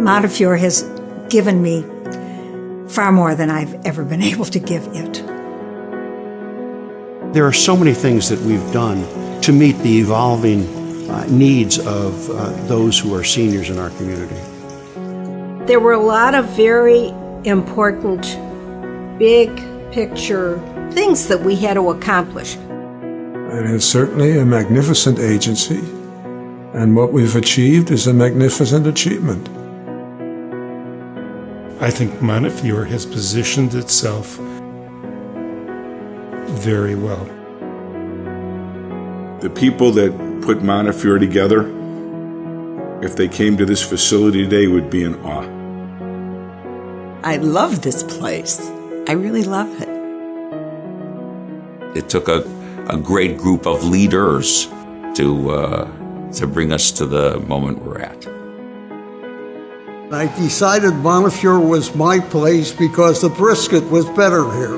Montefiore has given me far more than I've ever been able to give it. There are so many things that we've done to meet the evolving needs of those who are seniors in our community. There were a lot of very important, big picture things that we had to accomplish. It is certainly a magnificent agency, and what we've achieved is a magnificent achievement. I think Montefiore has positioned itself very well. The people that put Montefiore together, if they came to this facility today, would be in awe. I love this place. I really love it. It took a great group of leaders to bring us to the moment we're at. I decided Montefiore was my place because the brisket was better here.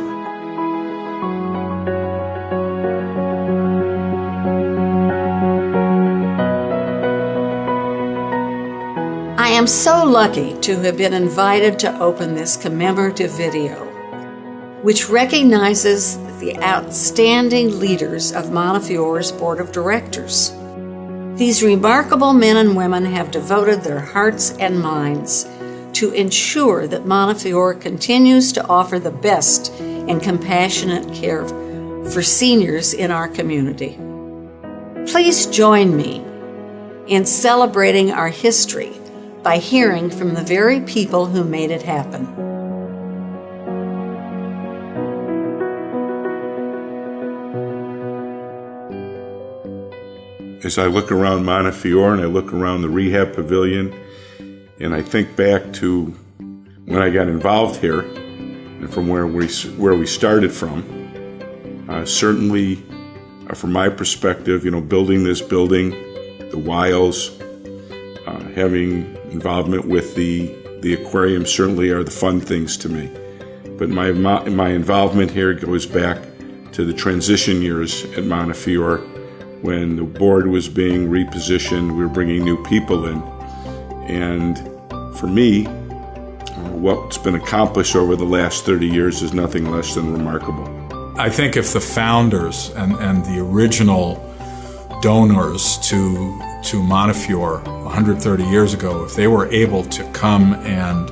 I am so lucky to have been invited to open this commemorative video, which recognizes the outstanding leaders of Montefiore's Board of Directors. These remarkable men and women have devoted their hearts and minds to ensure that Montefiore continues to offer the best and compassionate care for seniors in our community. Please join me in celebrating our history by hearing from the very people who made it happen. As I look around Montefiore and I look around the rehab pavilion, and I think back to when I got involved here and from where we started from, certainly from my perspective, building this building, the Wiles, having involvement with the aquarium certainly are the fun things to me. But my involvement here goes back to the transition years at Montefiore. When the board was being repositioned, we were bringing new people in. And for me, what's been accomplished over the last 30 years is nothing less than remarkable. I think if the founders and the original donors to Montefiore 130 years ago, if they were able to come and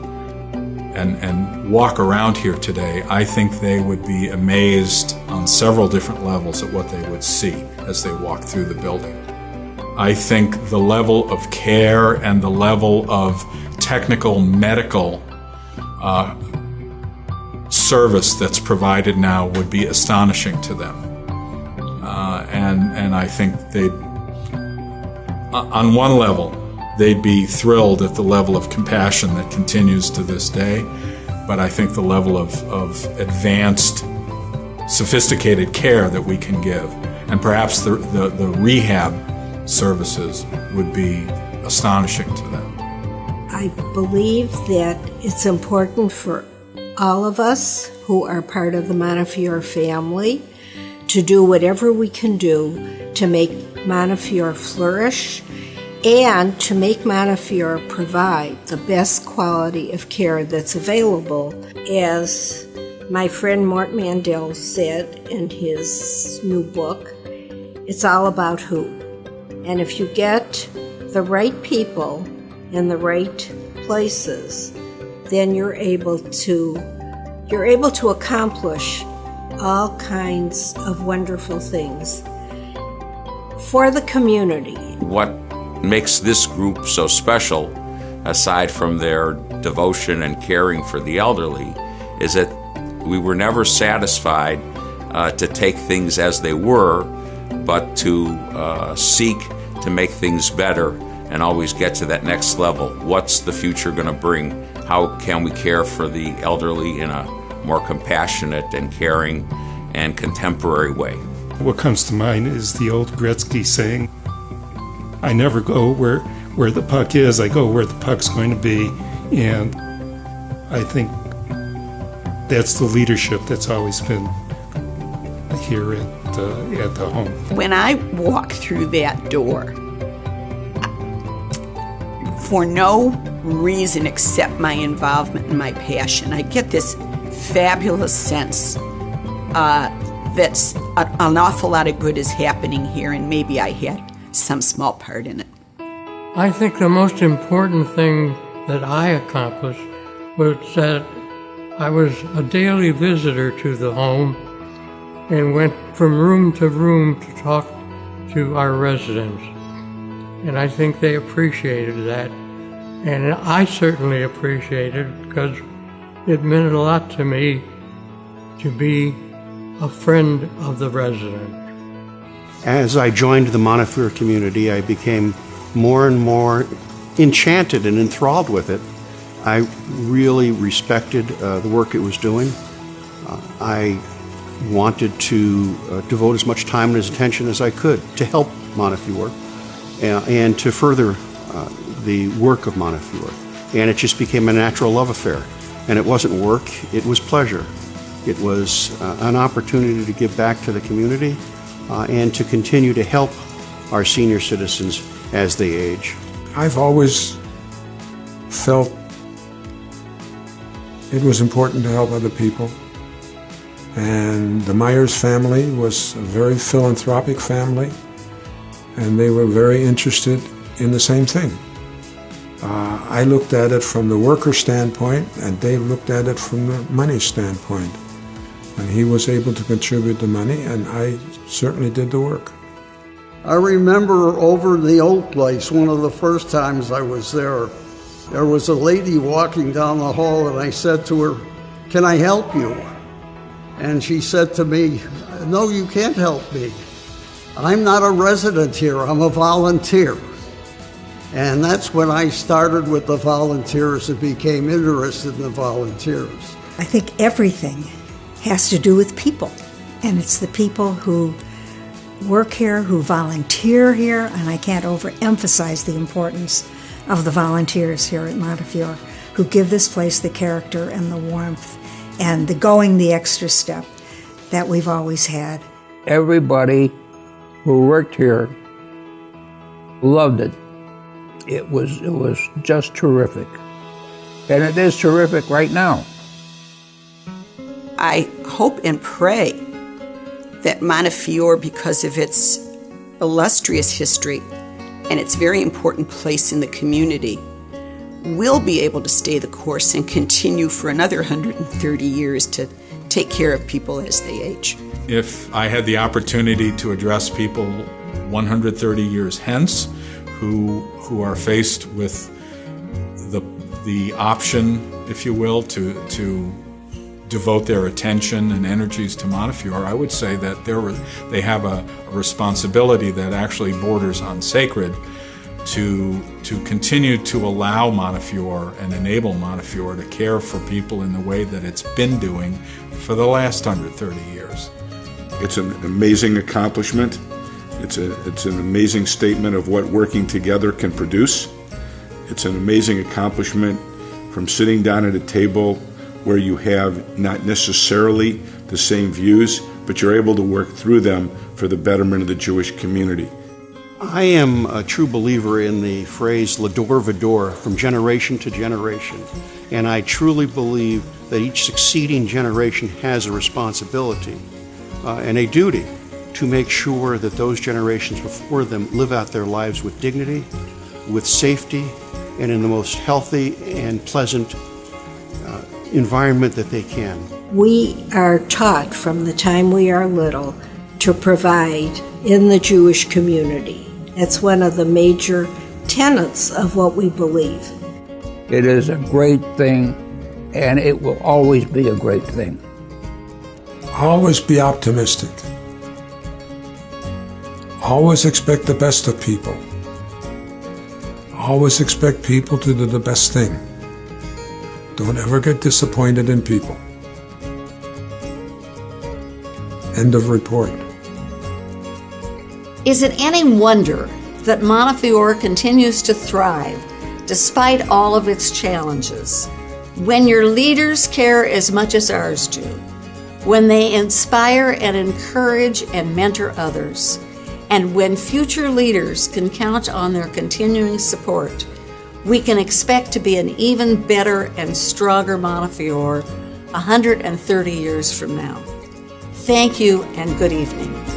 walk around here today, I think they would be amazed on several different levels at what they would see as they walk through the building. I think the level of care and the level of technical medical service that's provided now would be astonishing to them. And I think on one level, they'd be thrilled at the level of compassion that continues to this day, but I think the level of advanced, sophisticated care that we can give, and perhaps the rehab services would be astonishing to them. I believe that it's important for all of us who are part of the Montefiore family to do whatever we can do to make Montefiore flourish and to make Montefiore provide the best quality of care that's available. As my friend Mort Mandel said in his new book, it's all about who. And if you get the right people in the right places, then you're able to accomplish all kinds of wonderful things for the community. What makes this group so special, aside from their devotion and caring for the elderly, is that we were never satisfied to take things as they were, but to seek to make things better and always get to that next level. What's the future going to bring? How can we care for the elderly in a more compassionate and caring and contemporary way? What comes to mind is the old Gretzky saying, I never go where the puck is, I go where the puck's going to be. And I think that's the leadership that's always been here at the home. When I walk through that door, for no reason except my involvement and my passion. I get this fabulous sense that's an awful lot of good is happening here, and maybe I had some small part in it. I think the most important thing that I accomplished was that I was a daily visitor to the home and went from room to room to talk to our residents. And I think they appreciated that. And I certainly appreciated it because it meant a lot to me to be a friend of the resident. As I joined the Montefiore community, I became more and more enchanted and enthralled with it. I really respected the work it was doing. I wanted to devote as much time and as attention as I could to help Montefiore and to further the work of Montefiore. And it just became a natural love affair. And it wasn't work, it was pleasure. It was an opportunity to give back to the community and to continue to help our senior citizens as they age. I've always felt it was important to help other people. And the Myers family was a very philanthropic family, and they were very interested in the same thing. I looked at it from the worker standpoint, and Dave looked at it from the money standpoint. And he was able to contribute the money, and I certainly did the work. I remember over in the old place, one of the first times I was there was a lady walking down the hall, and I said to her, "Can I help you?" And she said to me, "No, you can't help me. I'm not a resident here, I'm a volunteer." And that's when I started with the volunteers and became interested in the volunteers. I think everything has to do with people. And it's the people who work here, who volunteer here, and I can't overemphasize the importance of the volunteers here at Montefiore, who give this place the character and the warmth and the going the extra step that we've always had. Everybody who worked here loved it. It was just terrific. And it is terrific right now. I hope and pray that Montefiore, because of its illustrious history and its very important place in the community, will be able to stay the course and continue for another 130 years to take care of people as they age. If I had the opportunity to address people 130 years hence who are faced with the option, if you will, to devote their attention and energies to Montefiore, I would say that they have a responsibility that actually borders on sacred to continue to allow Montefiore and enable Montefiore to care for people in the way that it's been doing for the last 130 years. It's an amazing accomplishment. It's an amazing statement of what working together can produce. It's an amazing accomplishment from sitting down at a table where you have not necessarily the same views, but you're able to work through them for the betterment of the Jewish community. I am a true believer in the phrase "L'dor v'dor," from generation to generation, and I truly believe that each succeeding generation has a responsibility and a duty to make sure that those generations before them live out their lives with dignity, with safety, and in the most healthy and pleasant environment that they can. We are taught from the time we are little to provide in the Jewish community. It's one of the major tenets of what we believe. It is a great thing, and it will always be a great thing. Always be optimistic. Always expect the best of people. Always expect people to do the best thing. Don't ever get disappointed in people. End of report. Is it any wonder that Montefiore continues to thrive despite all of its challenges? When your leaders care as much as ours do, when they inspire and encourage and mentor others, and when future leaders can count on their continuing support, we can expect to be an even better and stronger Montefiore 130 years from now. Thank you and good evening.